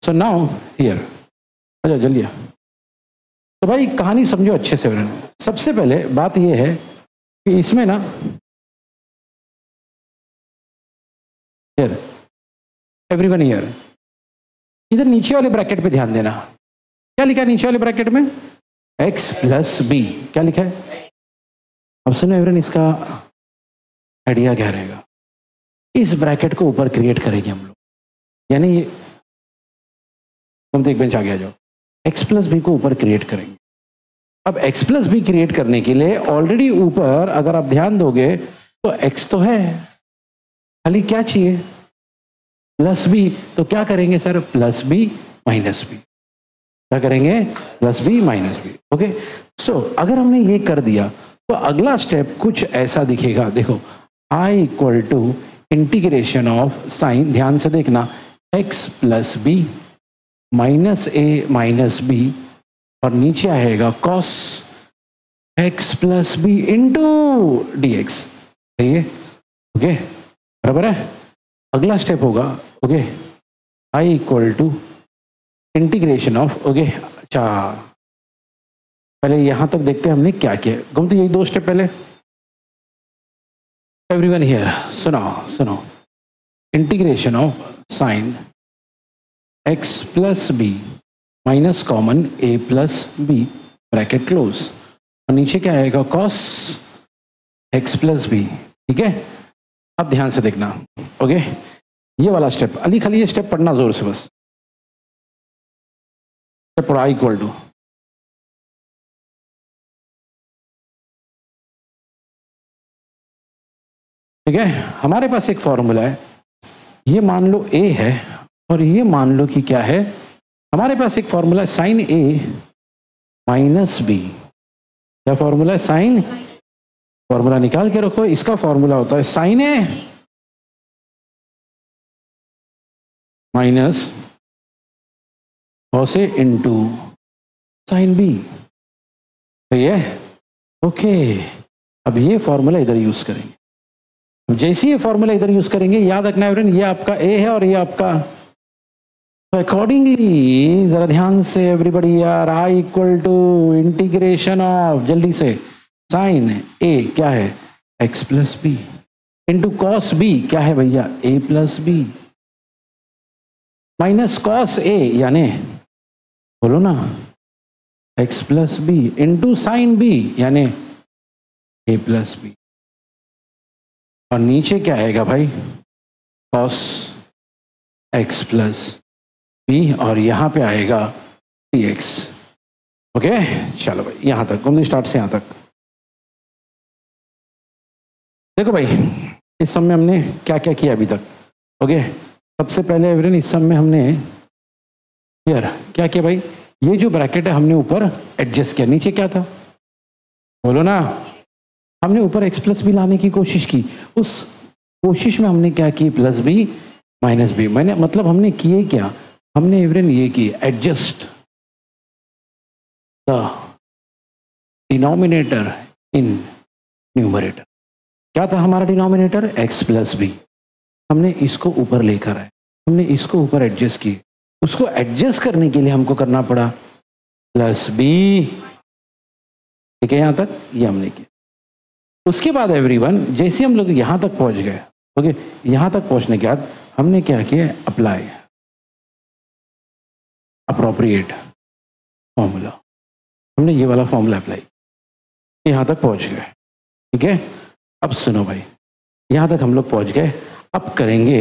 So now here, अच्छा जल्दी। तो भाई कहानी समझो अच्छे से। सबसे पहले बात यह है कि इसमें ना हियर, एवरीवन हियर, इधर नीचे वाले ब्रैकेट पे ध्यान देना। क्या लिखा है नीचे वाले ब्रैकेट में? x plus b. क्या लिखा है? अब सुनो एवरीवन, इसका आइडिया क्या रहेगा? इस ब्रैकेट को ऊपर क्रिएट करेंगे हम लोग, यानी ये तुम तो एक बेंच आगे आ जाओ, x प्लस बी को ऊपर क्रिएट करेंगे। अब x प्लस बी क्रिएट करने के लिए ऑलरेडी ऊपर अगर आप ध्यान दोगे तो x तो है, खाली क्या चाहिए? Plus B. तो क्या करेंगे सर? Plus B minus B. क्या करेंगे? Plus B minus B. Okay, so अगर हमने ये कर दिया तो अगला स्टेप कुछ ऐसा दिखेगा। देखो, i equal to integration of sine, ध्यान से देखना, x प्लस बी माइनस ए माइनस बी, और नीचे आएगा cos x plus B into D x. सही है? ओके, बराबर है। अगला स्टेप होगा, okay, i equal to integration of, okay, अच्छा पहले यहां तक देखते हैं हमने क्या किया। गुम तो यही दो स्टेप पहले। एवरीवन हियर, सुनो सुनो, integration of sine x plus B minus common a plus b, bracket close, और नीचे क्या आएगा? cos x plus b. ठीक है, अब ध्यान से देखना, ओके, ये वाला स्टेप, अली खाली ये स्टेप पढ़ना जोर से बस। स्टेप पढ़ो, i इक्वल टू, ठीक है, हमारे पास एक फॉर्मूला है, ये मान लो a है और ये मान लो कि क्या है, हमारे पास एक फॉर्मूला है साइन a माइनस बी। क्या फॉर्मूला है? साइन, फॉर्मूला निकाल के रखो, इसका फॉर्मूला होता है sine a minus cos a into sine b. तो ये ओके, अब ये फॉर्मूला इधर यूज करेंगे। जैसे ये फॉर्मूला इधर यूज करेंगे, याद रखना है ये आपका a है और ये आपका, तो अकॉर्डिंगली जरा ध्यान से एवरीबॉडी यार, i equal to integration of, जल्दी से, साइन a क्या है? x plus B into cos b क्या है भैया? a plus B minus cos a, यानी बोलो ना, x plus B into sine b यानी a प्लस बी, और नीचे क्या आएगा भाई? कॉस x प्लस बी, और यहां पे आएगा dx। ओके, चलो भाई यहां तक, कौन स्टार्ट से यहां तक देखो भाई। इस सब में हमने क्या क्या किया अभी तक? ओके, सबसे पहले एवरीवन इस सब में हमने यार क्या किया भाई? ये जो ब्रैकेट है हमने ऊपर एडजस्ट किया, नीचे क्या था बोलो ना? हमने ऊपर x प्लस बी लाने की कोशिश की। उस कोशिश में हमने क्या की? Plus B minus b. मैंने मतलब हमने किए क्या? हमने एवरीवन ये की, adjust the denominator in numerator. क्या था हमारा डिनोमिनेटर? x plus B. हमने इसको ऊपर लेकर आए, हमने इसको ऊपर एडजस्ट किए। उसको एडजस्ट करने के लिए हमको करना पड़ा प्लस बी। ठीक है, यहां तक ये हमने किया। उसके बाद एवरीवन जैसे हम लोग यहां तक पहुंच गए, ओके, यहां तक पहुंचने के बाद हमने क्या किया? Apply appropriate formula. हमने ये वाला फॉर्मूला अप्लाई, यहां तक पहुंच गए। ठीक है, अब सुनो भाई, यहां तक हम लोग पहुंच गए। अब करेंगे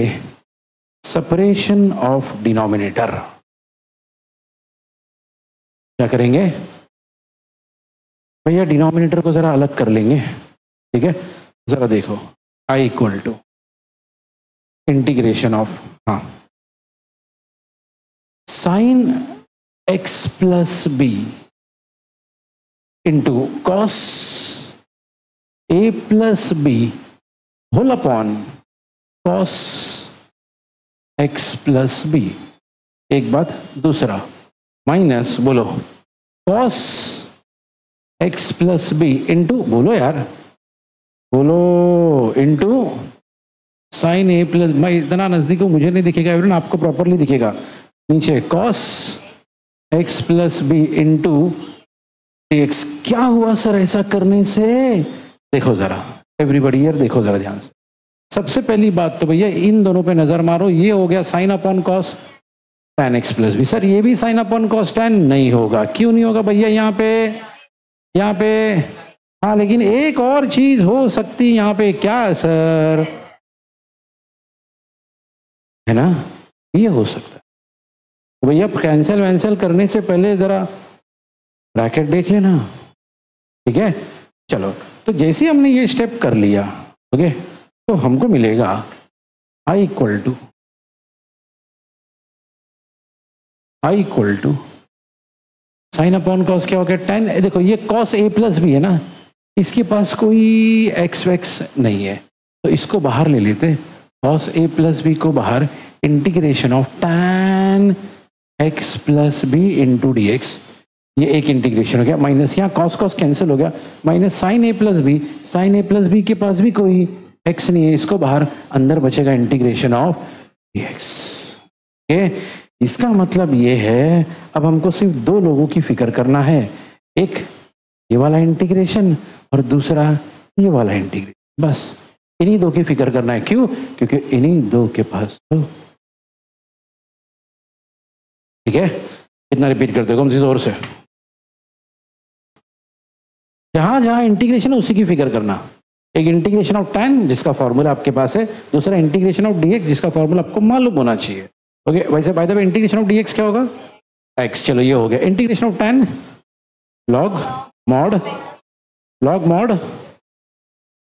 सेपरेशन ऑफ डिनोमिनेटर। क्या करेंगे भैया? डिनोमिनेटर को जरा अलग कर लेंगे। ठीक है, जरा देखो, i equal to integration of, हाँ, sine x plus B into cos a plus B whole upon cos x plus B. एक बात, दूसरा माइनस, बोलो, cos x plus B into, बोलो यार, बोलो, इंटू साइन a प्लस, मैं इतना नजदीक हूं मुझे नहीं दिखेगा एवरीवन, आपको प्रॉपरली दिखेगा। नीचे cos x plus B into x. क्या हुआ सर ऐसा करने से? देखो जरा एवरीबॉडी यार, देखो जरा ध्यान से। सबसे पहली बात तो भैया इन दोनों पे नजर मारो, ये हो गया sine upon cos tan x plus b. Sir ये भी साइन अपॉन कॉस tan नहीं होगा। क्यों नहीं होगा भैया? यहाँ पे हाँ, लेकिन एक और चीज हो सकती यहाँ पे। क्या है सर? है ना, ये हो सकता है। तो भैया कैंसिल वैंसिल करने से पहले जरा ब्रैकेट देख लेना, ठीक है। चलो, तो जैसे ही हमने ये स्टेप कर लिया, ओके, तो हमको मिलेगा i equal to sine upon cos क्या हो गया tan। देखो ये कॉस a प्लस बी है ना, इसके पास कोई एक्स वैक्स नहीं है, तो इसको बाहर ले लेते। कॉस a प्लस बी को बाहर, integration of tan x plus B into D x. ये एक इंटीग्रेशन हो गया, माइनस यहाँ कॉस कॉस कैंसिल हो गया, minus sine a plus b. Sine a plus b के पास भी कोई x नहीं है, इसको बाहर, अंदर बचेगा इंटीग्रेशन ऑफ डी एक्स। इसका मतलब ये है अब हमको सिर्फ दो लोगों की फिक्र करना है, एक ये वाला इंटीग्रेशन और दूसरा ये वाला इंटीग्रेशन। बस इन्हीं दो की फिक्र करना है। क्यों? क्योंकि इन्हीं दो के पास तो, ठीक है। कितना रिपीट करते हो कौन सी जोर से? जहां जहां इंटीग्रेशन है उसी की फिक्र करना। एक इंटीग्रेशन ऑफ tan जिसका फॉर्मूला आपके पास है, दूसरा इंटीग्रेशन ऑफ dx जिसका फॉर्मूला आपको मालूम होना चाहिए। ओके, वैसे by the way integration of dx क्या होगा? x। चलो ये हो गया। Integration of tan log mod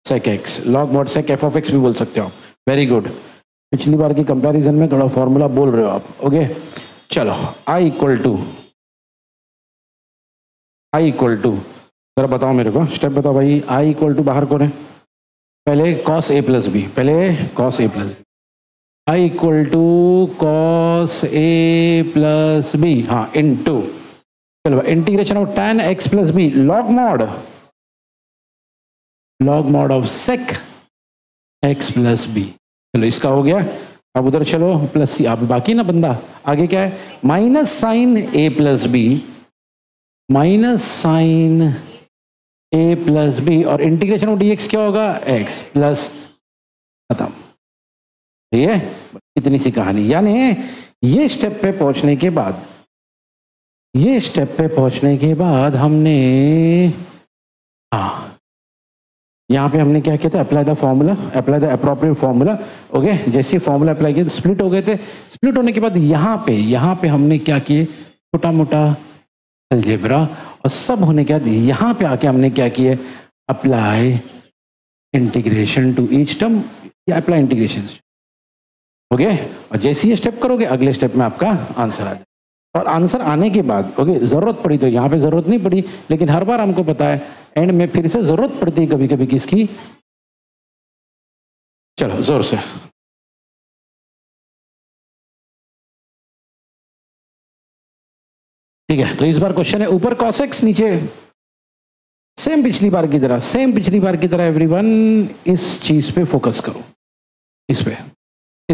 sec x, log mod sec f of x भी बोल सकते हो आप। वेरी गुड, पिछली बार की कंपैरिजन में थोड़ा फॉर्मूला बोल रहे हो आप। ओके चलो, i इक्वल टू जरा बताओ मेरे को, स्टेप बताओ भाई। i इक्वल टू बाहर कौन है? पहले cos a plus b, i equal to cos a plus b, हाँ, इनटू, चलो integration of tan x plus b log mod of sec x plus b. चलो इसका हो गया। अब उधर चलो प्लस सी, अब बाकी ना बंदा आगे क्या है? Minus sine a plus B, minus sine a plus b, और इंटीग्रेशन ऑफ dx क्या होगा? x प्लस, खत्म। ये इतनी सी कहानी। यानी ये स्टेप पे पहुंचने के बाद हमने, हाँ, यहाँ पे हमने क्या किया था? Apply the appropriate formula. Okay, जैसे फॉर्मूला अप्लाई किया तो स्प्लिट हो गए थे। स्प्लिट होने के बाद यहाँ पे हमने क्या किए? छोटा मोटा अलजेब्रा, और सब होने के बाद यहाँ पे आके हमने क्या किए? Apply integration to each term, या अप्लाई इंटीग्रेशन। ओके, और जैसे ये स्टेप करोगे अगले स्टेप में आपका आंसर आ जाए। और आंसर आने के बाद, ओके, जरूरत पड़ी तो, यहाँ पे जरूरत नहीं पड़ी, लेकिन हर बार हमको पता है एंड में फिर से जरूरत पड़ती है कभी कभी किसकी। चलो जोर से, ठीक है। तो इस बार क्वेश्चन है ऊपर cos x, नीचे सेम पिछली बार की तरह एवरीवन इस चीज पे फोकस करो। इस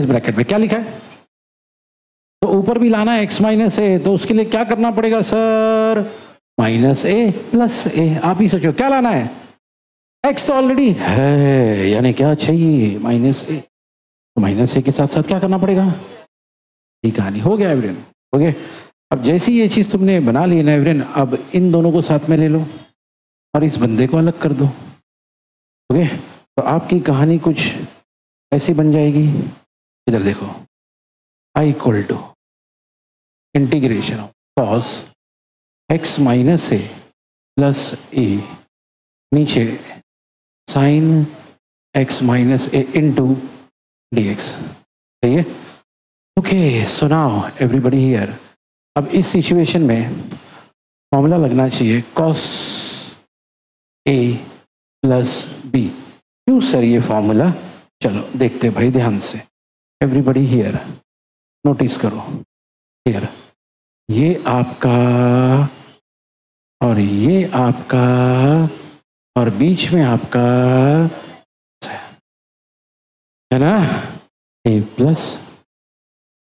ब्रैकेट में क्या लिखा है? तो ऊपर भी लाना है x माइनस ए, तो उसके लिए क्या करना पड़ेगा सर? माइनस ए प्लस ए। आप ही सोचो क्या लाना है? x तो ऑलरेडी है, यानी क्या चाहिए? माइनस ए। तो माइनस ए के साथ साथ क्या करना पड़ेगा? ये कहानी हो गया एवरीवन। ओके, अब जैसी ये चीज तुमने बना ली ना एवरीवन, अब इन दोनों को साथ में ले लो और इस बंदे को अलग कर दो। ओके, तो आपकी कहानी कुछ ऐसी बन जाएगी। इधर देखो, i equal to integration of cos x minus A plus A, नीचे sine x minus A into D x. सही है? Okay, so now everybody here, अब इस सिचुएशन में फॉर्मूला लगना चाहिए cos a प्लस बी। क्यों सर ये फॉर्मूला? चलो देखते भाई ध्यान से, एवरीबडी हियर नोटिस करो। हियर ये आपका और ये आपका और बीच में आपका है ना, a प्लस।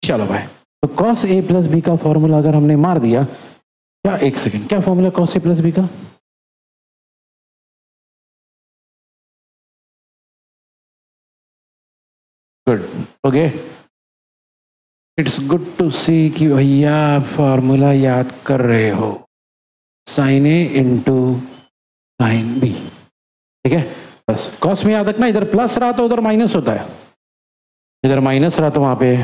चलो भाई, तो cos a प्लस बी का फॉर्मूला अगर हमने मार दिया, क्या एक सेकेंड, क्या formula cos a plus B का? Good, okay, it's good to see कि भैया फॉर्मूला याद कर रहे हो, sine A into sine B, ठीक है। बस कॉस में याद रखना, इधर प्लस रहा तो उधर माइनस होता है, इधर माइनस रहा तो वहां पे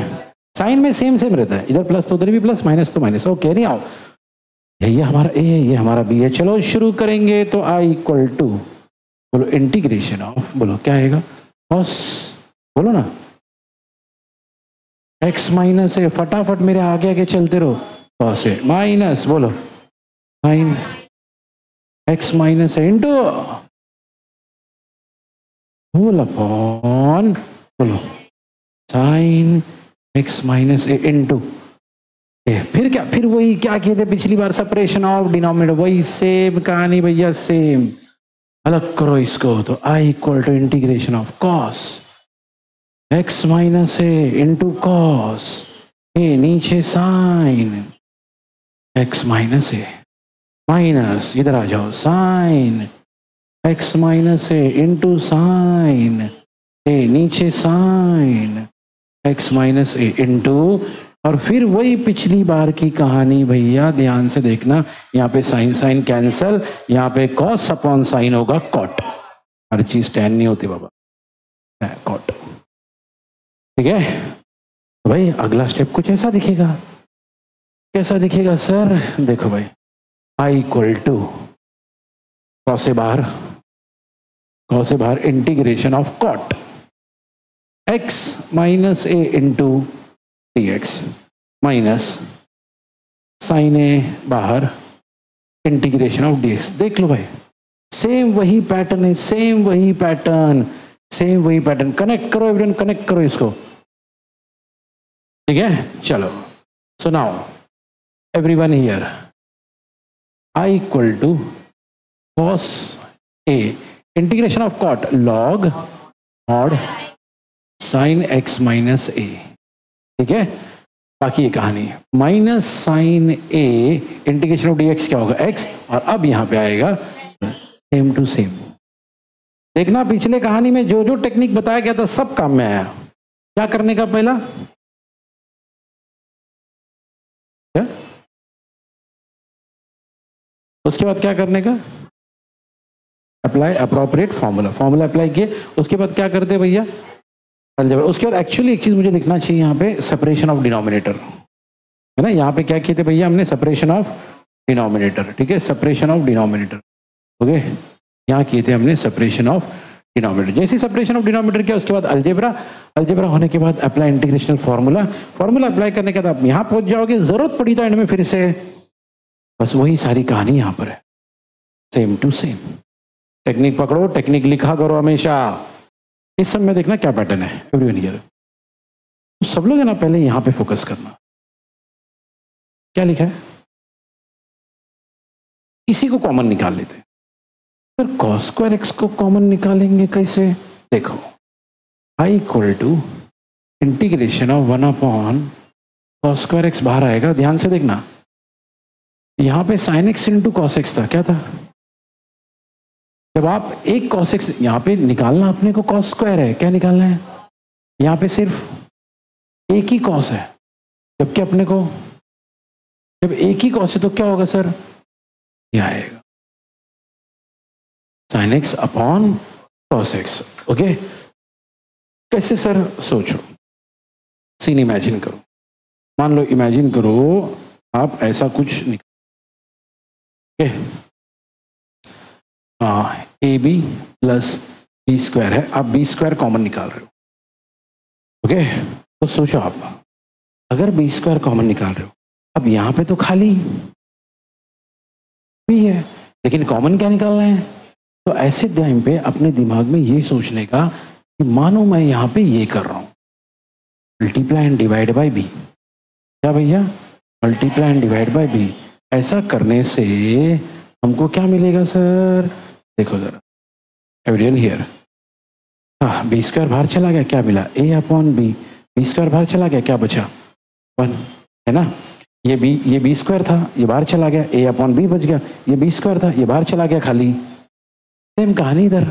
साइन में सेम सेम रहता है, इधर प्लस तो उधर भी प्लस, माइनस तो माइनस, ओके नहीं आओ, ये हमारा ए है, ये हमारा बी है। चलो शुरू करेंगे, तो आई इक्वल टू, बोलो इंटीग्रेशन ऑफ, बोलो क्या आएगा, कॉस, बोलो ना, एक्स माइनस है, फटाफट मेरे आगे आगे चलते रहो, कॉस है माइनस, बोलो साइन एक्स माइनस है इंटू होल अपॉन, बोलो sine X minus A into A. फिर क्या, फिर वही क्या किए थे पिछली बार, सेपरेशन ऑफ डिनोमिनेटर, वही सेम कहानी भैया, सेम। अलग करो इसको, तो I equal to integration of cos X minus A into cos A, नीचे साइन एक्स माइनस ए माइनस, इधर आ जाओ, sine X minus A into sine A, नीचे sine X minus A into, और फिर वही पिछली बार की कहानी भैया, ध्यान से देखना, यहाँ पे साइन साइन कैंसल, यहाँ पे कॉस अपॉन साइन होगा कॉट, हर चीज टैन नहीं होती बाबा, कॉट, ठीक है। तो भाई अगला स्टेप कुछ ऐसा दिखेगा, कैसा दिखेगा सर, देखो भाई, आई इक्वल टू कॉस से बाहर integration of cot X minus A into D X minus sine A बाहर इंटीग्रेशन ऑफ डी एक्स। देख लो भाई, सेम वही पैटर्न है, सेम वही पैटर्न, सेम वही पैटर्न। कनेक्ट करो एवरीवन, कनेक्ट करो इसको, ठीक है। चलो, so now everyone here, I equal to cos A integration of cot log mod sine X minus A, ठीक है। बाकी ये कहानी minus sine A integration of D X क्या होगा, एक्स, और अब यहां पे आएगा सेम टू सेम। देखना पिछले कहानी में जो जो टेक्निक बताया गया था सब काम में आया। क्या करने का, पहला क्या, उसके बाद क्या करने का, apply appropriate formula, formula apply किए, उसके बाद क्या करते भैया, अलजेब्रा। उसके बाद एक्चुअली एक चीज मुझे लिखना चाहिए यहाँ पे, सेपरेशन ऑफ डिनोमिनेटर, है ना। यहाँ पे क्या किए थे भैया हमने, सेपरेशन ऑफ डिनोमिनेटर, ठीक है, सेपरेशन ऑफ डिनोमिनेटर, ओके। यहाँ किए थे हमने सेपरेशन ऑफ डिनोमिनेटर। जैसे सेपरेशन ऑफ डिनोमिनेटर किया, उसके बाद अलजेब्रा, अलजेब्रा होने के बाद अप्लाई इंटीग्रेशनल फॉर्मूला, फॉर्मूला अप्लाई करने के बाद आप यहाँ पहुंच जाओगे, जरूरत पड़ी तो एंड में फिर से, बस वही सारी कहानी यहाँ पर है, सेम टू सेम। टेक्निक पकड़ो, टेक्निक लिखा करो हमेशा। इस सब में देखना क्या पैटर्न है एवरीवन हियर, तो सब लोग है ना, पहले यहां पे फोकस करना, क्या लिखा है, इसी को कॉमन निकाल लेते हैं। सर कॉस स्क्वायर एक्स को कॉमन निकालेंगे कैसे, देखो, I equal to integration of 1 upon cos square X बाहर आएगा, ध्यान से देखना, यहां पे sine X into cos X था, क्या था, जब आप एक कॉस एक्स यहाँ पे निकालना, अपने को कॉस स्क्वायर है, क्या निकालना है, यहाँ पे सिर्फ एक ही कॉस है, जबकि अपने को जब एक ही कॉस है तो क्या होगा सर, ये आएगा sine x upon cos x, okay. कैसे सर, सोचो, सीन इमेजिन करो, मान लो इमेजिन करो आप ऐसा कुछ निकाल, okay, a b plus b square है, आप बी स्क्वायर कॉमन निकाल रहे हो, ओके। तो सोचो आप, अगर बी स्क्वायर कॉमन निकाल रहे हो, अब यहां पे तो खाली भी है, लेकिन कॉमन क्या निकालना है, तो ऐसे टाइम पे अपने दिमाग में ये सोचने का कि मानो मैं यहां पे ये कर रहा हूं, multiply and divide by b, क्या भैया, multiply and divide by b. ऐसा करने से हमको क्या मिलेगा सर, देखो जरा एवरीवन हियर, हाँ, बी स्क्वायर बाहर चला गया, क्या मिला, a upon b, b square बाहर चला गया, क्या बचा, 1, है ना। ये बी स्क्वायर था, ये बाहर चला गया, ए अपॉन बी बच गया। ये बी स्क्वायर था, ये बाहर चला गया खाली। सेम कहानी इधर।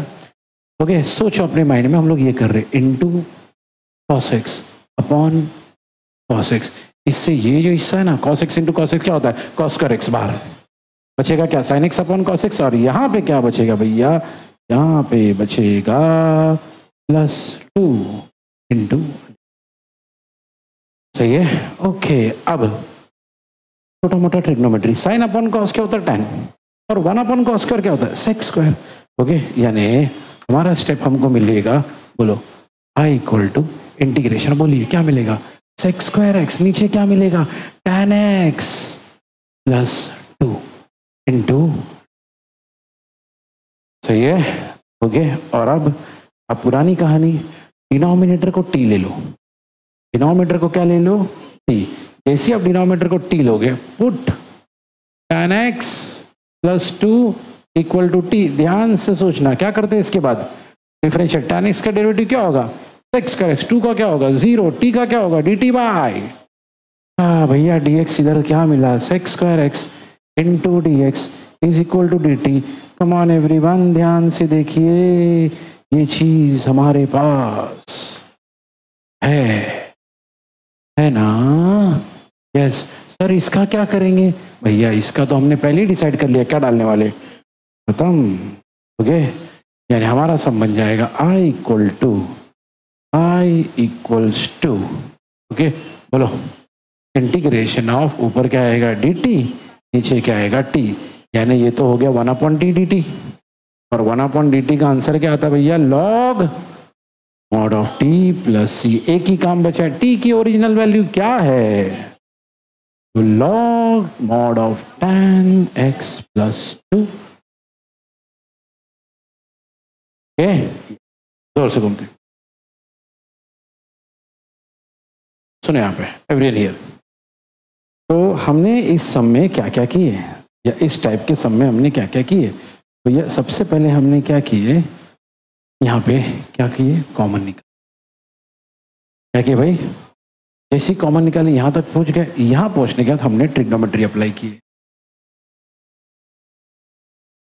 ओके, सोचो अपने माइंड में हम लोग ये कर रहे into cos x upon cos x। इससे ये जो हिस्सा है ना cos x into cos x क्या होता है, cos स्क्वायर x बाहर बचेगा क्या, sin x upon cos x। और यहाँ पे क्या बचेगा भैया, यहाँ पे बचेगा +2 इंटू। सही है। ओके, अब छोटा मोटा ट्रिग्नोमेट्री, साइन अपॉन कॉस क्या होता है tan, और 1 अपॉन कॉस स्क्वायर क्या होता है sec स्क्वायर। ओके, यानी हमारा स्टेप हमको मिलेगा, बोलो आई इक्वल टू इंटीग्रेशन, बोलिए क्या मिलेगा, sec स्क्वायर x, नीचे क्या मिलेगा tan x +2 इंटू। सही है। ओके, और अब पुरानी कहानी, डिनोमिनेटर को t ले लो, डिनोमिनेटर को क्या ले लो, t। जैसे आप डिनोमिनेटर को t लोगे, put tan x +2 equal to t। ध्यान से सोचना क्या करते हैं इसके बाद, डिफरेंशिएट। tan x का डेरिवेटिव क्या होगा sec स्क्वायर x, 2 का क्या होगा 0, t का क्या होगा dt बाय। हाँ भैया, dx इधर क्या मिला, sec square x into dx is equal to dt। Come on everyone, ध्यान से देखिए, ये चीज हमारे पास है ना। यस सर, इसका क्या करेंगे भैया, इसका तो हमने पहले ही डिसाइड कर लिया क्या डालने वाले, खत्म। ओके, यानी हमारा सम बन जाएगा i इक्वल्स टू ओके, बोलो इंटीग्रेशन ऑफ, ऊपर क्या आएगा dt, नीचे क्या आएगा t। यानी ये तो हो गया 1 अपॉन टी dt, और 1 अपॉन dt का आंसर क्या आता है भैया, log mod of t plus C. एक ही काम बचा है, t की ओरिजिनल वैल्यू क्या है, तो log mod of tan x +2। Okay, जोर से घूमते सुने यहाँ पे एवरीवन हियर। तो हमने इस सम में क्या क्या किए, या इस टाइप के सम में हमने क्या क्या किए, तो ये सबसे पहले हमने क्या किए, यहाँ पे क्या किए, कॉमन निकाल। क्या किए भाई, जैसी कॉमन निकाली यहाँ तक पहुँच गए, यहाँ पहुँचने के बाद हमने ट्रिग्नोमेट्री अप्लाई की।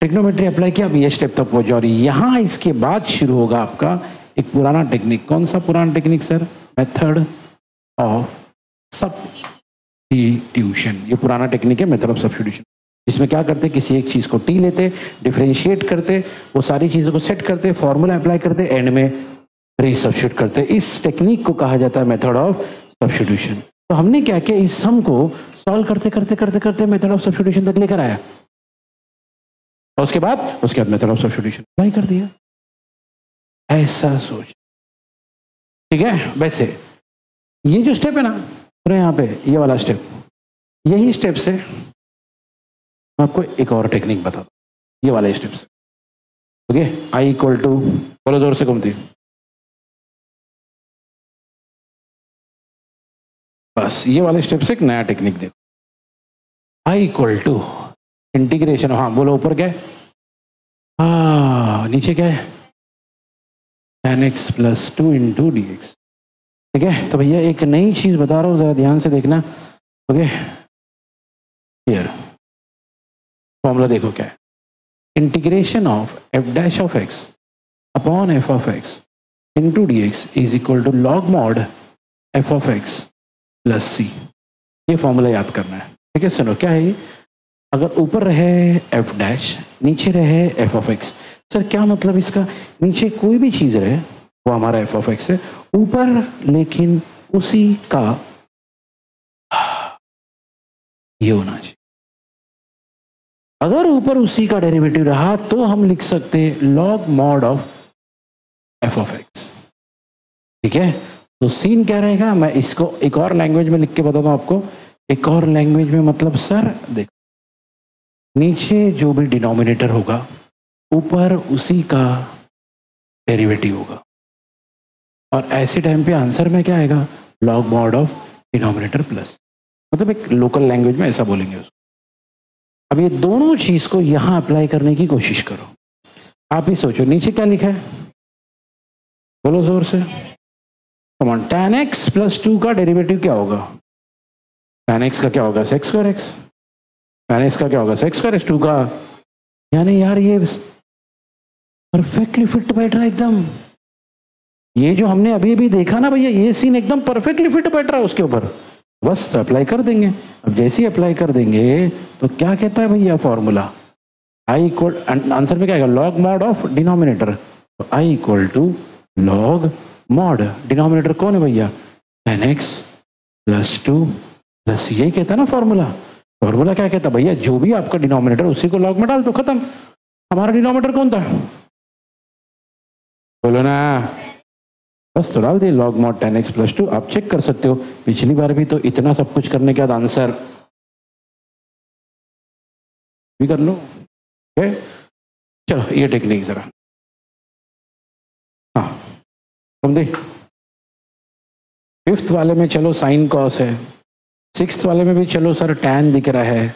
ट्रिग्नोमेट्री अप्लाई किया, अब ये स्टेप तक पहुँचे, और यहाँ इसके बाद शुरू होगा आपका एक पुराना टेक्निक। कौन सा पुराना technique sir, method of substitution. ये पुराना टेक्निक है मेथड ऑफ सब्स्टिट्यूशन, जिसमें क्या करते, किसी एक चीज को टी लेते, डिफरेंशिएट करते, वो सारी चीजों को सेट करते, फॉर्मूला अप्लाई करते, एंड में रीसब्स्टिट्यूट करते। इस टेक्निक को कहा जाता है मेथड ऑफ सब्स्टिट्यूशन। तो हमने क्या किया, इस सम को सॉल्व करते करते करते करते मेथड ऑफ सब्स्टिट्यूशन तक लेकर आया, और उसके बाद मेथड ऑफ सब्स्टिट्यूशन अप्लाई कर दिया। ऐसा सोच, ठीक है। वैसे ये जो स्टेप है ना, यहाँ पे ये वाला स्टेप, यही स्टेप से मैं आपको एक और टेक्निक बता दूं, ये वाले स्टेप से। ओके, आई इक्वल टू, बोलो जोर से घूमती, बस ये वाले स्टेप से एक नया टेक्निक देखो। आई इक्वल टू इंटीग्रेशन, हाँ बोलो ऊपर क्या है, नीचे क्या है, tan x +2 इंटू dx। ठीक है, तो भैया एक नई चीज बता रहा हूँ, जरा ध्यान से देखना। ओके, हियर फॉर्मूला देखो क्या है, integration of f dash of x upon f of x into dx is equal to log mod f of x plus c। ये फॉर्मूला याद करना है। ठीक है, सुनो क्या है, अगर ऊपर रहे f डैश, नीचे रहे f ऑफ x। सर क्या मतलब इसका, नीचे कोई भी चीज रहे वो हमारा f ऑफ x है, ऊपर लेकिन उसी का ये होना चाहिए। अगर ऊपर उसी का डेरिवेटिव रहा तो हम लिख सकते हैं log mod of f of x। ठीक है, तो सीन क्या रहेगा, मैं इसको एक और लैंग्वेज में लिख के बताता हूं आपको। एक और लैंग्वेज में मतलब सर देखो, नीचे जो भी डिनोमिनेटर होगा ऊपर उसी का डेरिवेटिव होगा, और ऐसे टाइम पे आंसर में क्या आएगा, log mod of denominator plus, मतलब एक लोकल लैंग्वेज में ऐसा बोलेंगे उसको। अब ये दोनों चीज को यहां अप्लाई करने की कोशिश करो। आप ही सोचो, नीचे क्या लिखा है, बोलो जोर से, कम ऑन, tan x +2 का डेरिवेटिव क्या होगा, tan x का क्या होगा sec square x, tan x का क्या होगा sec स्क्वायर x 2 का। यानी यार ये परफेक्टली फिट बैठ रहा है एकदम। ये जो हमने अभी अभी देखा ना भैया, ये सीन एकदम परफेक्टली फिट बैठ रहा है उसके ऊपर। बस अप्लाई कर देंगे। अब जैसे ही अप्लाई कर देंगे तो क्या कहता है भैया फॉर्मूला, आई इक्वल, आंसर में क्या आएगा, लॉग मॉड ऑफ डिनोमिनेटर। तो I equal to log mod, denominator कौन है भैया, tan x प्लस 2 प्लस, यही कहता है ना फॉर्मूला। फॉर्मूला क्या कहता है भैया, जो भी आपका डिनोमिनेटर उसी को लॉग में डाल दो, खत्म। हमारा डिनोमिनेटर कौन था, बोलो ना, बस तो डाल दिए log mod tan x plus 2। आप चेक कर सकते हो, पिछली बार भी तो इतना सब कुछ करने के बाद आंसर भी कर लो। ओके चलो ये टेक्निक जरा, हाँ तुम देख, 5th वाले में चलो साइन कॉस है, 6th वाले में भी चलो सर tan दिख रहा है,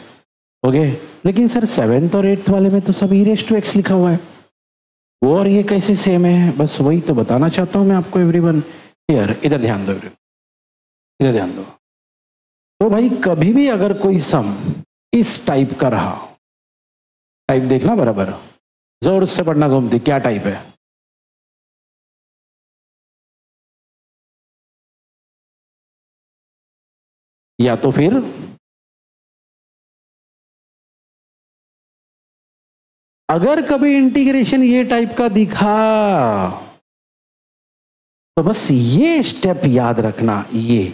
ओके, लेकिन सर 7th और 8th वाले में तो सब e⁻x लिखा हुआ है, वो और ये कैसे सेम है, बस वही तो बताना चाहता हूं मैं आपको एवरीवन। हियर इधर ध्यान दो, इधर ध्यान दो। तो भाई कभी भी अगर कोई सम इस टाइप का रहा, टाइप देखना बराबर, जोर से पढ़ना घूमती, क्या टाइप है, या तो फिर अगर कभी इंटीग्रेशन ये टाइप का दिखा तो बस ये स्टेप याद रखना, ये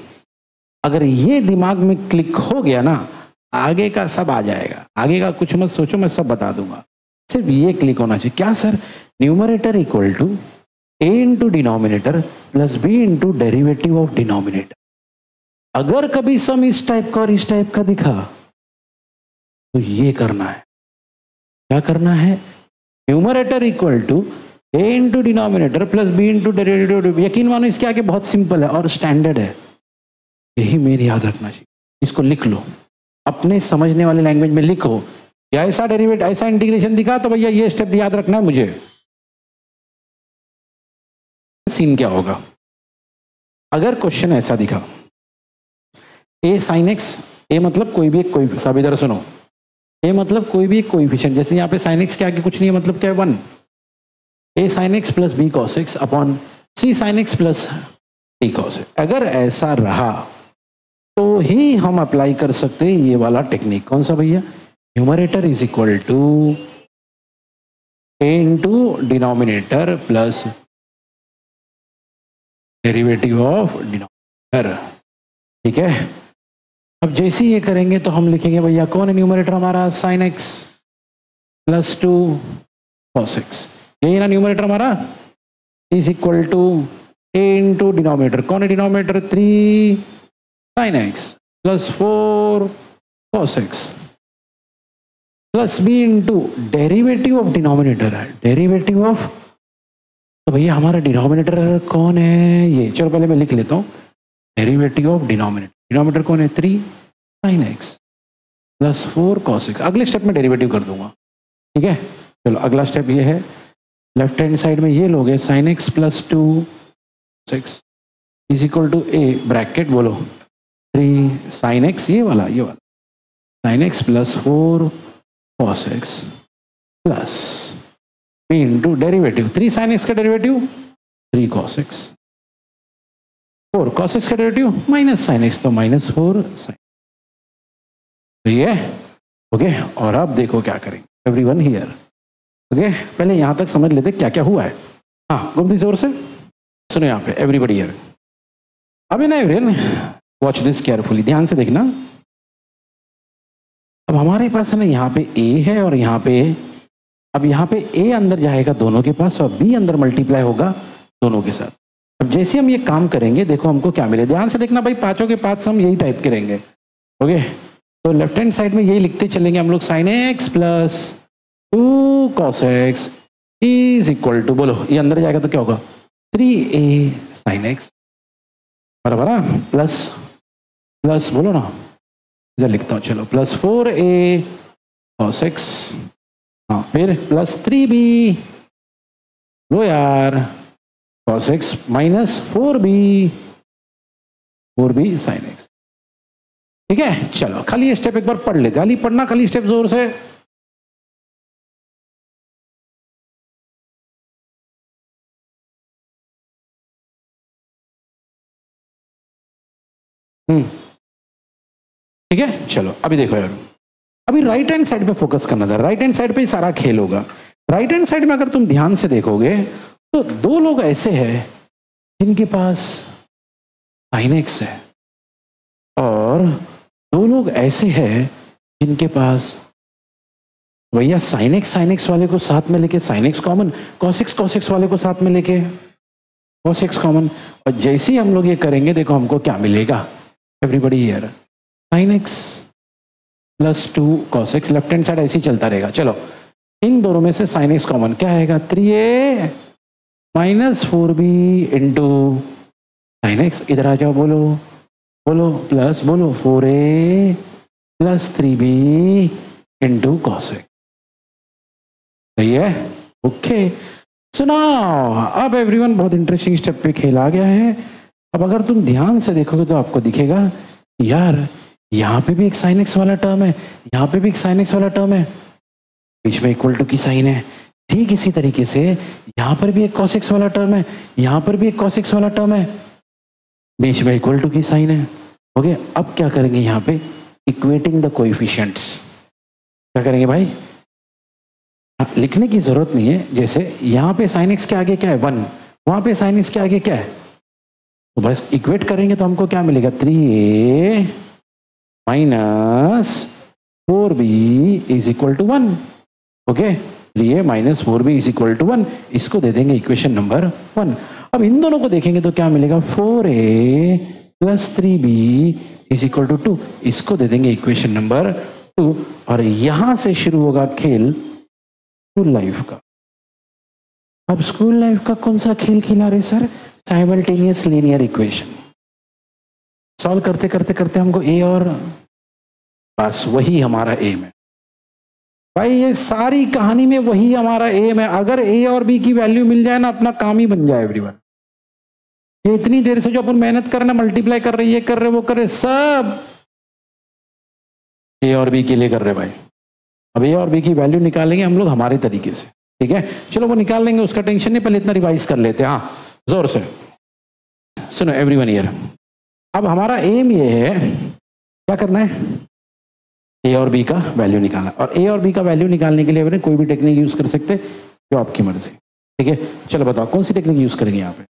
अगर ये दिमाग में क्लिक हो गया ना, आगे का सब आ जाएगा। आगे का कुछ मत सोचो, मैं सब बता दूंगा, सिर्फ ये क्लिक होना चाहिए। क्या sir, numerator equal to a into denominator plus b into derivative of denominator. अगर कभी सम इस टाइप का और इस टाइप का दिखा तो ये करना है, क्या करना है, numerator equal to a into denominator plus b into derivative. यकीन मानो इसके आगे बहुत सिंपल है और स्टैंडर्ड है, यही मेरी याद रखना चाहिए। इसको लिख लो, अपने समझने वाले लैंग्वेज में लिखो, या ऐसा डेरिवेट ऐसा इंटीग्रेशन दिखा तो भैया ये स्टेप याद रखना है मुझे। सीन क्या होगा अगर क्वेश्चन ऐसा दिखा, a sin x, a मतलब कोई भी एक, कोई सब इधर सुनो, a मतलब कोई भी एक कोएफिशिएंट, जैसे यहाँ पे sin x के आगे कुछ नहीं है, मतलब क्या है 1, a sin x plus b cos x upon c sin x plus d cos x। अगर ऐसा रहा तो ही हम अप्लाई कर सकते हैं ये वाला टेक्निक। कौन सा भैया, numerator is equal to a into denominator plus derivative of denominator, ठीक है। अब जैसे ये करेंगे तो हम लिखेंगे भैया कौन है न्यूमरेटर हमारा, sin x plus 2 cos x, यही ना न्यूमरेटर हमारा, is equal to a into denominator, कौन है denominator 3 sin x plus 4 cos x plus b into derivative of denominator है, डेरिवेटिव ऑफ, तो भैया हमारा डिनोमिनेटर कौन है ये, चलो पहले मैं लिख लेता हूँ, डेरिवेटिव ऑफ डिनोमिनेटर, डिनोमिनेटर कौन है 3 sin x plus 4 cos x। अगले स्टेप में डेरिवेटिव कर दूंगा, ठीक है। चलो अगला स्टेप ये है, लेफ्ट हैंड साइड में ये लोगे sin x plus 2 6 is equal to a bracket बोलो 3 sin x, ये वाला sin x plus 4 cos x plus b into derivative 3 sin x का derivative 3 cos x, 4 cos x का डेरिवेटिव माइनस sin x, तो minus 4 sin, तो ये okay. और अब देखो क्या करेंगे एवरीवन हियर, ओके। पहले यहां तक समझ लेते क्या क्या हुआ है, हाँ गुमती जोर से सुनो यहाँ पे एवरीबडी हियर। अब ना एवरीवन वॉच दिस केयरफुली, ध्यान से देखना। अब हमारे पास है ना यहाँ पे a है और यहाँ पे, अब यहाँ पे a अंदर जाएगा दोनों के पास और b अंदर मल्टीप्लाई होगा दोनों के साथ। अब जैसे हम ये काम करेंगे देखो हमको क्या मिले, ध्यान से देखना भाई, पांचों के पांच हम यही टाइप के रहेंगे, ओके। तो लेफ्ट हैंड साइड में यही लिखते चलेंगे हम लोग, sin x plus 2 cos x is equal to, बोलो ये अंदर जाएगा तो क्या होगा 3a sin x बराबर है, प्लस प्लस बोलो ना, इधर लिखता हूँ चलो, प्लस 4a cos x, हाँ फिर प्लस 3b, लो यार cos x minus 4b sin x। ठीक है, चलो खाली ये स्टेप एक बार पढ़ लेते हैं। अली पढ़ना खाली स्टेप जोर से। ठीक है, चलो अभी देखो यार, अभी राइट हैंड साइड पे फोकस करना था। राइट हैंड साइड पे ही सारा खेल होगा। राइट हैंड साइड में अगर तुम ध्यान से देखोगे तो दो लोग ऐसे हैं जिनके पास साइन एक्स है, और दो लोग ऐसे हैं जिनके पास भैया साइन एक्स वाले को साथ में लेके sine x common, cos x वाले को साथ में लेके कॉस एक्स कॉमन। और जैसे ही हम लोग ये करेंगे देखो हमको क्या मिलेगा। Everybody here, sine x plus 2 cos x, left hand side ऐसे ही चलता रहेगा। चलो इन दोनों में से साइन एक्स कॉमन, क्या आएगा 3a minus 4b into sine x. इधर आ जाओ, बोलो बोलो प्लस, बोलो 4a plus 3b into cos x. सही है, ओके। सुनाओ अब एवरीवन, बहुत इंटरेस्टिंग स्टेप पे खेल आ गया है। अब अगर तुम ध्यान से देखोगे तो आपको दिखेगा यार यहाँ पे भी एक साइन एक्स वाला टर्म है, यहाँ पे भी एक साइन एक्स वाला टर्म है, बीच में इक्वल टू की साइन है। ठीक इसी तरीके से यहाँ पर भी एक कॉस एक्स वाला टर्म है, यहाँ पर भी एक कॉस एक्स वाला टर्म है, बीच में इक्वल टू की साइन है। ओके, अब क्या करेंगे यहाँ पे, इक्वेटिंग द कोएफिशिएंट्स। क्या करेंगे भाई, लिखने की जरूरत नहीं है। जैसे यहाँ पे साइन एक्स के आगे क्या है 1, वहां पे साइन एक्स के आगे क्या है, तो बस इक्वेट करेंगे तो हमको क्या मिलेगा 3a minus 4b is equal to 1। Okay, 3a minus 4b is equal to 1, इसको दे देंगे इक्वेशन नंबर 1। अब इन दोनों को देखेंगे तो क्या मिलेगा 4a plus 3b is equal to 2, इसको दे देंगे इक्वेशन नंबर 2। और यहां से शुरू होगा खेल स्कूल लाइफ का। अब स्कूल लाइफ का कौन सा खेल खिला रहे sir, simultaneous linear equation solve करते करते करते हमको ए और, बस वही हमारा एम है भाई। ये सारी कहानी में वही हमारा एम है। अगर ए और बी की वैल्यू मिल जाए ना, अपना काम ही बन जाए एवरीवन। ये इतनी देर से जो अपन मेहनत कर रहे हैं, मल्टीप्लाई कर रहे, ये कर रहे वो कर रहे, सब ए और बी के लिए कर रहे भाई। अब ए और बी की वैल्यू निकालेंगे हम लोग हमारे तरीके से, ठीक है। चलो वो निकाल लेंगे, उसका टेंशन नहीं, पहले इतना रिवाइज कर लेते हैं। हाँ जोर से सुनो एवरीवन हियर। अब हमारा एम ये है, क्या करना है, ए और बी का वैल्यू निकालना। और ए और बी का वैल्यू निकालने के लिए कोई भी टेक्निक यूज कर सकते, जो आपकी मर्जी, ठीक है। चलो बताओ कौन सी टेक्निक यूज करेंगे यहाँ पे।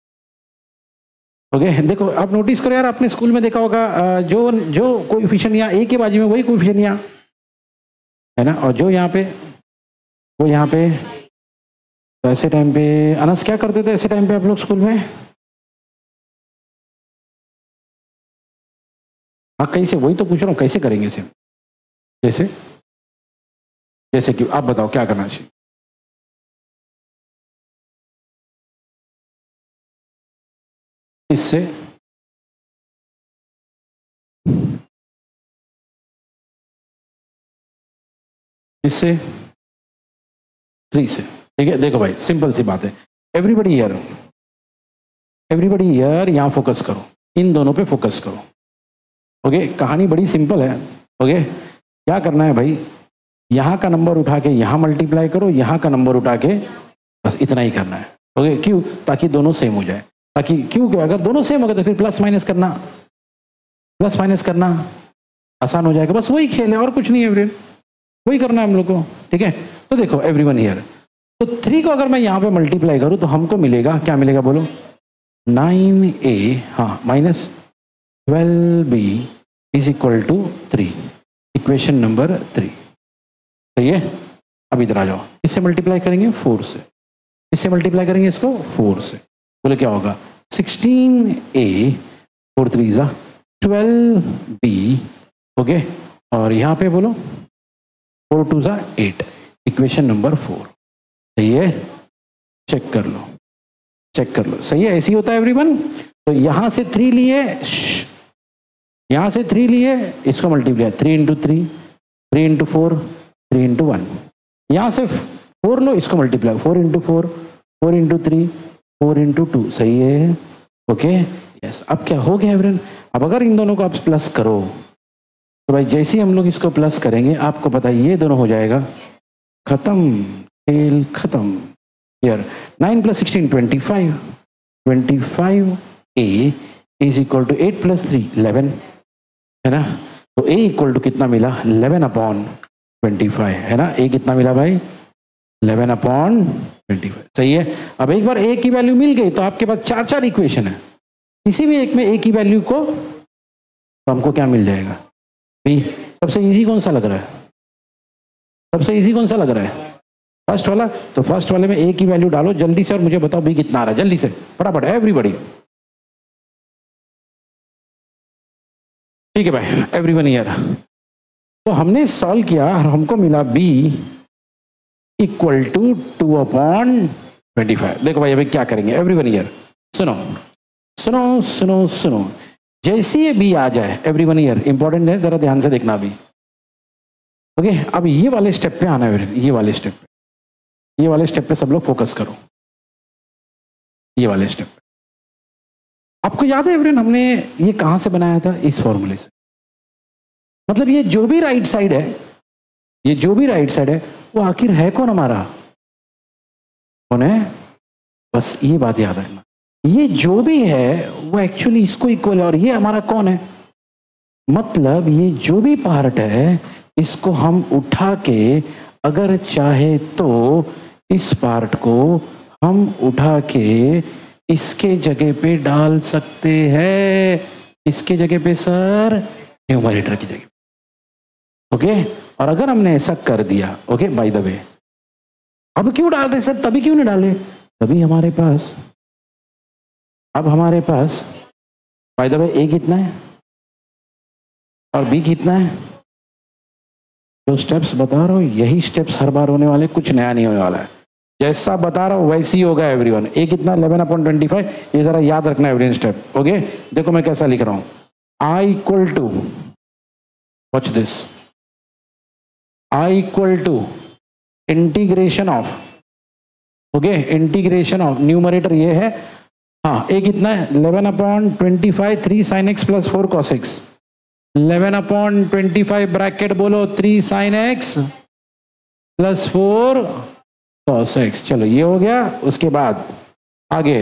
ओके, देखो आप नोटिस करो यार, अपने स्कूल में देखा होगा जो जो कोएफिशिएंट यहाँ ए के बाजू में वही कोएफिशिएंट यहाँ है ना, और जो यहाँ पे वो यहाँ पे। तो ऐसे टाइम पे अनस क्या करते थे ऐसे टाइम पे आप लोग स्कूल में, हाँ कैसे, वही तो पूछ रहा हूँ कैसे करेंगे इसे, जैसे जैसे कि आप बताओ क्या करना चाहिए। इससे इससे 3 से, ठीक है। देखो भाई सिंपल सी बात है, एवरीबडी हियर यहां फोकस करो, इन दोनों पे फोकस करो। ओके, कहानी बड़ी सिंपल है। ओके, क्या करना है भाई, यहां का नंबर उठा के यहां मल्टीप्लाई करो, यहां का नंबर उठा के, बस इतना ही करना है। ओके, क्यों, ताकि दोनों सेम हो जाए। ताकि क्यों, अगर दोनों सेम हो गए तो फिर प्लस माइनस करना आसान हो जाएगा। बस वही खेल है और कुछ नहीं है, वही करना है हम लोग को, ठीक है। तो देखो एवरीवन हियर, तो 3 को अगर मैं यहाँ पे मल्टीप्लाई करूँ तो हमको मिलेगा, क्या मिलेगा बोलो, 9a हाँ minus 12b is equal to 3, equation number 3। सही है। अब इधर आ जाओ, इससे मल्टीप्लाई करेंगे 4 से, इससे मल्टीप्लाई करेंगे इसको 4 से, बोले क्या होगा 16a 4 3 जा 12b। ओके, और यहाँ पे बोलो 4 2 जा 8, इक्वेशन नंबर 4। सही है, चेक कर लो, सही है, ऐसे ही होता है एवरीवन। तो यहां से 3 लिए, यहां से 3 लिए, इसको मल्टीप्लाई 3 इंटू 3, 3 इंटू 4, 3 इंटू 1। यहां से 4 लो, इसको मल्टीप्लाई 4 इंटू 4, 4 इंटू 3, 4 इंटू 2। सही है, ओके यस। अब क्या हो गया एवरीवन, अब अगर इन दोनों को आप प्लस करो तो भाई जैसे ही हम लोग इसको प्लस करेंगे आपको पता है ये दोनों हो जाएगा खत्म, खेल खत्म। Here 9 + 16 25, 25a is equal to 8 + 3 11, है ना। तो a इक्वल टू कितना मिला 11/25, है ना। a कितना मिला भाई 11/25, सही है। अब एक बार a की वैल्यू मिल गई तो आपके पास 4 इक्वेशन है, किसी भी एक में a की वैल्यू को तो हमको क्या मिल जाएगा b। सबसे इजी कौन सा लग रहा है, सबसे इजी कौन सा लग रहा है फर्स्ट वाला। तो फर्स्ट वाले में a की वैल्यू डालो जल्दी से और मुझे बताओ b कितना आ रहा है, जल्दी से फटाफट एवरीबॉडी। ठीक है भाई एवरीवन हियर। तो हमने सॉल्व किया और हमको मिला b इक्वल टू 2/25। देखो भाई अभी क्या करेंगे एवरीवन हियर, सुनो सुनो सुनो सुनो। जैसे ये b आ जाए एवरीवन हियर, इंपॉर्टेंट है जरा ध्यान से देखना अभी। ओके अब ये वाले स्टेप पे आना है, ये वाले स्टेप पे, ये वाले स्टेप पे सब लोग फोकस करो। ये वाले स्टेप पे आपको याद है एवरीवन हमने ये कहां से बनाया था, इस फॉर्मूले से। मतलब ये जो भी राइट साइड है, ये जो भी राइट साइड है वो आखिर है कौन हमारा, कौन है। बस ये बात याद रखना, ये जो भी है वो एक्चुअली इसको इक्वल है और ये हमारा कौन है। मतलब ये जो भी पार्ट है इसको हम उठा के अगर चाहे तो इस पार्ट को हम उठा के इसके जगह पे डाल सकते हैं। इसके जगह पे सर, न्यूमरेटर की जगह। ओके और अगर हमने ऐसा कर दिया, ओके बाय द वे अब क्यों डाल रहे सर, तभी क्यों नहीं डाले, तभी हमारे पास अब हमारे पास बाय द वे ए कितना है और बी कितना है। जो स्टेप्स बता रहा हूं यही स्टेप्स हर बार होने वाले, कुछ नया नहीं होने वाला है। जैसा बता रहा हूं वैसे ही होगा एवरीवन। ए कितना 11/25, ये जरा याद रखना एवरी स्टेप। ओके देखो मैं कैसा लिख रहा हूं, I equal to, watch this, I equal to integration of, okay integration of numerator ये है, हाँ ए कितना है 11/25 3 sin x + 4 cos x, 11/25 bracket बोलो 3 sin x + 4 cos x। चलो ये हो गया, उसके बाद आगे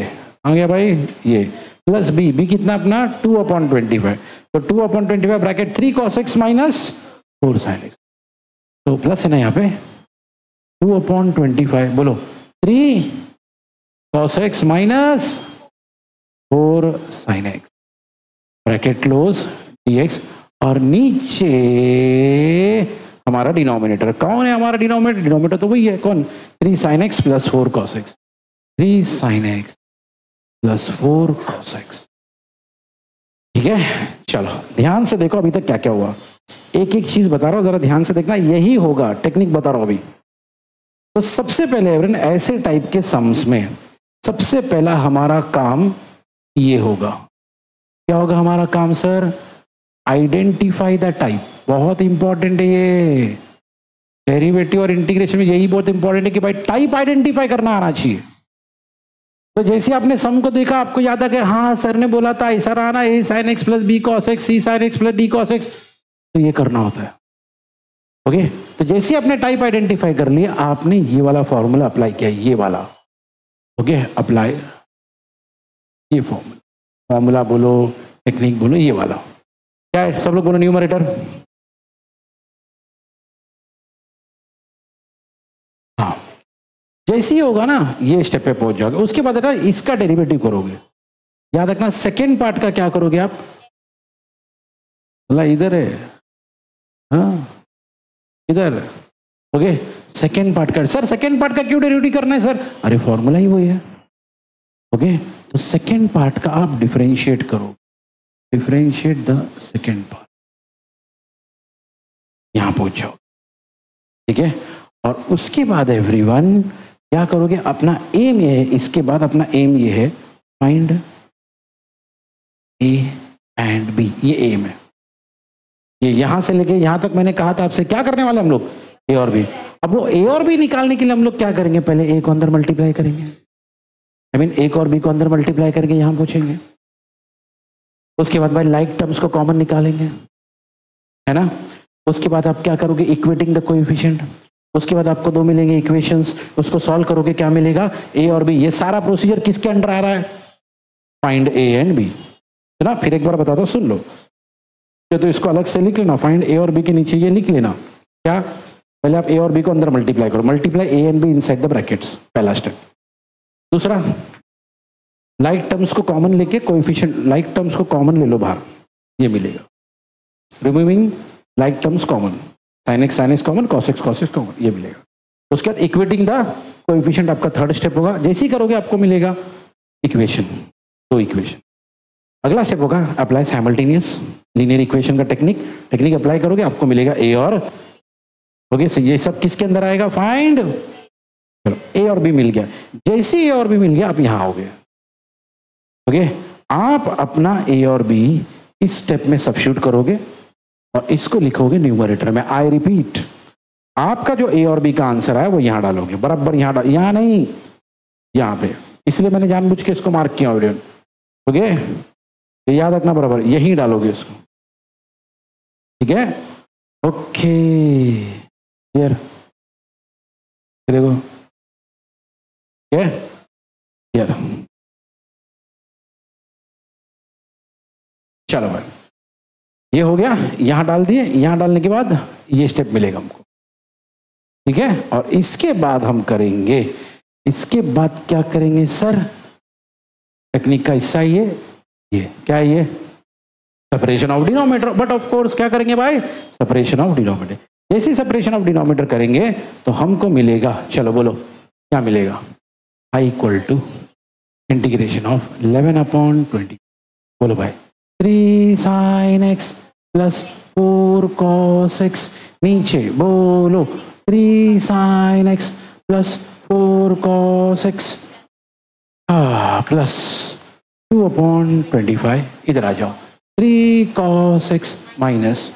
आ गया भाई ये प्लस बी, बी कितना अपना 2/25, तो 2/25 bracket 3 cos x - 4 sin x, तो प्लस है ना यहाँ पे 2/25 बोलो 3 cos x - 4 sin x bracket close dx, और नीचे हमारा डिनोमिनेटर कौन है, हमारा डिनोमिनेटर, डिनोमिनेटर तो वही है कौन 3 sin x + 4 cos x, 3 sin x + 4 cos x। ठीक है चलो ध्यान से देखो अभी तक क्या क्या हुआ, एक एक चीज बता रहा हूं जरा ध्यान से देखना, यही होगा टेक्निक बता रहा हूं अभी। तो सबसे पहले एवरीवन ऐसे टाइप के सम्स में सबसे पहला हमारा काम ये होगा, क्या होगा हमारा काम सर, आइडेंटिफाई द टाइप। बहुत इंपॉर्टेंट है ये, डेरिवेटिव और इंटीग्रेशन में यही बहुत इंपॉर्टेंट है कि भाई टाइप आइडेंटिफाई करना आना चाहिए। तो जैसे आपने सम को देखा आपको याद आ गया, हाँ सर ने बोला था ऐसा आना a sin x + b cos x, c sin x + d cos x, तो ये करना होता है। ओके तो जैसे आपने टाइप आइडेंटिफाई कर लिया आपने ये वाला फॉर्मूला अप्लाई किया, ये वाला ओके अप्लाई, ये फॉर्मूला बोलो टेक्निक बोलो, ये वाला क्या है, सब लोग बोलो न्यूमरेटर। हाँ जैसे ही होगा ना ये स्टेप पे पहुंच जाओगे, उसके बाद ना इसका डेरिवेटिव करोगे। याद रखना सेकेंड पार्ट का क्या करोगे आप, मतलब इधर है, हाँ इधर, ओके सेकेंड पार्ट का, सर सेकेंड पार्ट का क्यों डेरिवेटिव करना है सर, अरे फॉर्मूला ही वही है। ओके तो सेकेंड पार्ट का आप डिफरेंशिएट करो, डिफरेंशिएट द सेकेंड पार्ट, यहां पहुंच जाओ। ठीक है और उसके बाद एवरीवन क्या करोगे, अपना एम ये है, इसके बाद अपना एम ये है फाइंड ए एंड बी, ये एम है। ये यहां से लेके यहां तक मैंने कहा था आपसे क्या करने वाले हम लोग, ए और बी। अब वो ए और बी निकालने के लिए हम लोग क्या करेंगे, पहले ए को अंदर मल्टीप्लाई करेंगे, आई मीन ए को और बी को अंदर मल्टीप्लाई करके यहां पूछेंगे, उसके बाद भाई लाइक टर्म्स को कॉमन निकालेंगे, है ना। उसके बाद आप क्या करोगे, इक्वेटिंग द कोएफिशिएंट। उसके बाद आपको दो मिलेंगे इक्वेशंस, उसको सॉल्व करोगे, क्या मिलेगा, ए और बी। ये सारा प्रोसीजर किसके अंडर आ रहा है, फाइंड ए एंड बी, है ना। फिर एक बार बता दो, सुन लो, तो इसको अलग से लिख लेना, फाइंड ए और बी के नीचे ये लिख लेना, क्या, पहले आप ए और बी को अंदर मल्टीप्लाई करो, multiply A and be inside the brackets, पहला स्टेप। दूसरा, लाइक टर्म्स को कॉमन लेके कोएफिशिएंट, लाइक टर्म्स को कॉमन ले लो बाहर, ये मिलेगा, removing like terms common, sin x common, cos x common, ये मिलेगा। उसके बाद इक्वेटिंग द कोएफिशिएंट आपका थर्ड स्टेप होगा। जैसे ही करोगे आपको मिलेगा इक्वेशन, दो इक्वेशन। अगला स्टेप होगा अप्लाई साइमल्टेनियस लीनियर इक्वेशन का टेक्निक अप्लाई करोगे, आपको मिलेगा ए और, ओके। ये सब किसके अंदर आएगा, फाइंड, चलो ए और बी मिल गया। जैसे ए और बी मिल गया आप यहां आओगे, ओके। आप अपना ए और बी इस स्टेप में सब्स्टिट्यूट करोगे और इसको लिखोगे न्यूमरेटर में। आई रिपीट, आपका जो ए और बी का आंसर है वो यहां डालोगे, बराबर यहां नहीं, यहां पे, इसलिए मैंने जानबूझ के इसको मार्क किया, ओके। तो याद रखना, बराबर यही डालोगे इसको, ठीक है, ओके। क्लियर, देखो, क्लियर, चलो भाई, ये हो गया, यहां डाल दिए। यहां डालने के बाद ये स्टेप मिलेगा हमको, ठीक है। और इसके बाद हम करेंगे, इसके बाद क्या करेंगे सर, टेक्निक का हिस्सा ये क्या है, ये separation of denominator. But of course क्या करेंगे भाई, सेपरेशन ऑफ डिनोमिनेटर। जैसे सेपरेशन ऑफ डिनोमिनेटर करेंगे तो हमको मिलेगा, चलो बोलो क्या मिलेगा, आई इक्वल टू इंटीग्रेशन ऑफ 11/20, बोलो भाई, 3 sin x plus 4 cos x, नीचे बोलो 3 sin x plus 4 cos x plus 2/25, इधर आ जाओ, 3 cos x minus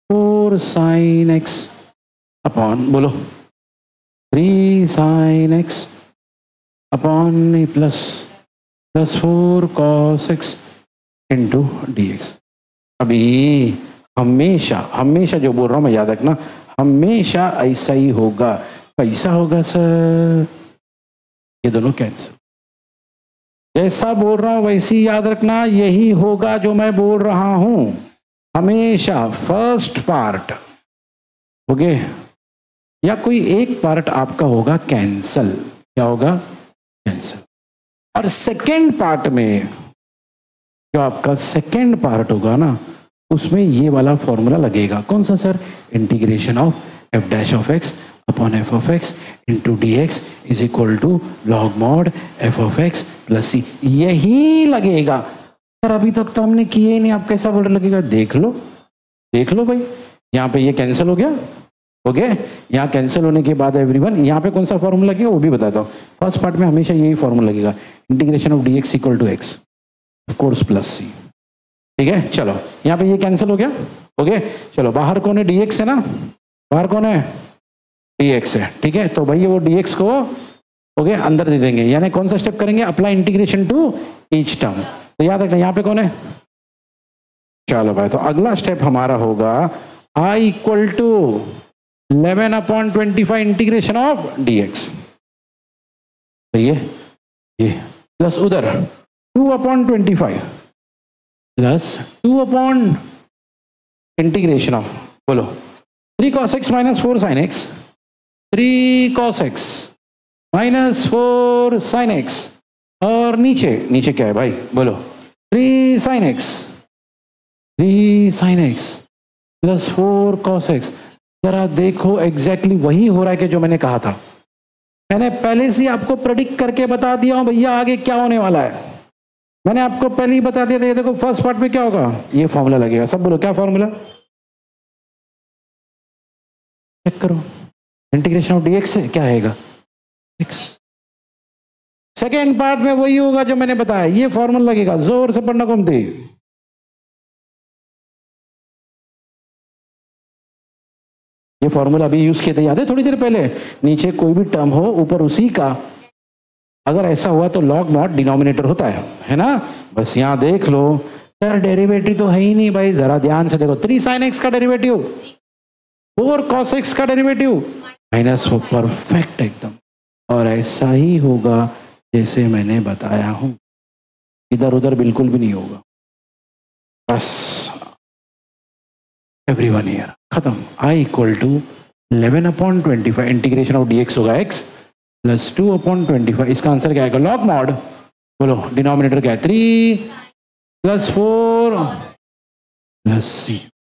4 sin x upon, बोलो 3 sin x upon plus 4 cos x into dx। अभी हमेशा जो बोल रहा हूं मैं, याद रखना, हमेशा ऐसा ही होगा। कैसा होगा सर, ये दोनों कैंसिल, जैसा बोल रहा हूं वैसे ही याद रखना, यही होगा जो मैं बोल रहा हूं हमेशा। फर्स्ट पार्ट, ओके, या कोई एक पार्ट आपका होगा कैंसल, क्या होगा, कैंसल। और सेकेंड पार्ट में, जो आपका सेकेंड पार्ट होगा ना, उसमें ये वाला फॉर्मूला लगेगा, कौन सा sir, integration of F dash of X upon F of X into D X is equal to log mod F of X plus C, यही लगेगा सर। अभी तक तो हमने किए ही नहीं, आप कैसा वर्ड लगेगा, देख लो भाई, यहाँ पे ये कैंसिल हो गया, ओके। यहाँ कैंसिल होने के बाद एवरीवन, यहाँ पे कौन सा फॉर्मूला लगेगा वो भी बताता हूँ। फर्स्ट पार्ट में हमेशा यही फॉर्मूला लगेगा, integration of D X equal to X of course plus C, ठीक है। चलो यहाँ पे ये कैंसिल हो गया, ओके। चलो बाहर कौन है, dx है ना, बाहर कौन है, dx है, ठीक है। तो भाई वो dx को, ओके, अंदर दे देंगे, यानी कौन सा स्टेप करेंगे, apply integration to each term. तो याद रखना यहाँ पे कौन है, चलो भाई, तो अगला स्टेप हमारा होगा i equal to 11/25 integration of dx, तो ये प्लस उधर 2/25 प्लस 2 इंटीग्रेशन ऑफ, बोलो 3 cos x minus 4 sin x, 3 cos x minus 4 sin x, और नीचे क्या है भाई, बोलो 3 sin x plus 4 cos x। जरा देखो एग्जैक्टली वही हो रहा है कि जो मैंने कहा था, मैंने पहले से आपको प्रेडिक्ट करके बता दिया हूं भैया आगे क्या होने वाला है, मैंने आपको पहले ही बता दिया था। ये देखो फर्स्ट पार्ट में क्या होगा, ये फॉर्मूला लगेगा, सब बोलो क्या फॉर्मूला, चेक करो, इंटीग्रेशन ऑफ dx से क्या आएगा, x। सेकेंड पार्ट में वही होगा जो मैंने बताया, ये फॉर्मूला लगेगा, जोर से पढ़ना घूमते। ये फॉर्मूला अभी यूज किए थे, याद है थोड़ी देर पहले, नीचे कोई भी टर्म हो ऊपर उसी का, अगर ऐसा हुआ तो लॉग मॉड डिनोमिनेटर होता है ना। बस यहां देख लो सर डेरिवेटिव तो है ही नहीं भाई, जरा ध्यान से देखो, 3 sin x का डेरिवेटिव, 4 cos x का डेरिवेटिव, -4, परफेक्ट एकदम। और ऐसा ही होगा जैसे मैंने बताया हूं, इधर उधर बिल्कुल भी नहीं होगा। बस एवरीवन हियर, खत्म। I equal to 11/25 integration of dx होगा x प्लस 2/25। इसका आंसर क्या आएगा? लॉग मॉड, बोलो डिनोमिनेटर क्या है? 3 प्लस 4 प्लस c,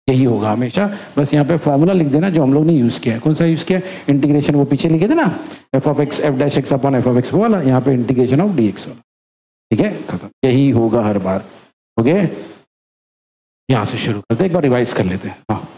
यही होगा हमेशा। बस यहाँ पे फॉर्मूला लिख देना जो हम लोग ने यूज किया है। कौन सा यूज किया? इंटीग्रेशन, वो पीछे लिखे थे ना, f(x) f' अपॉन f(x) वो वाला, यहाँ पे इंटीग्रेशन ऑफ dx वाला। ठीक है, खत्म। यही होगा हर बार। ओके, यहाँ से शुरू करते, एक बार रिवाइज कर लेते हैं। हाँ,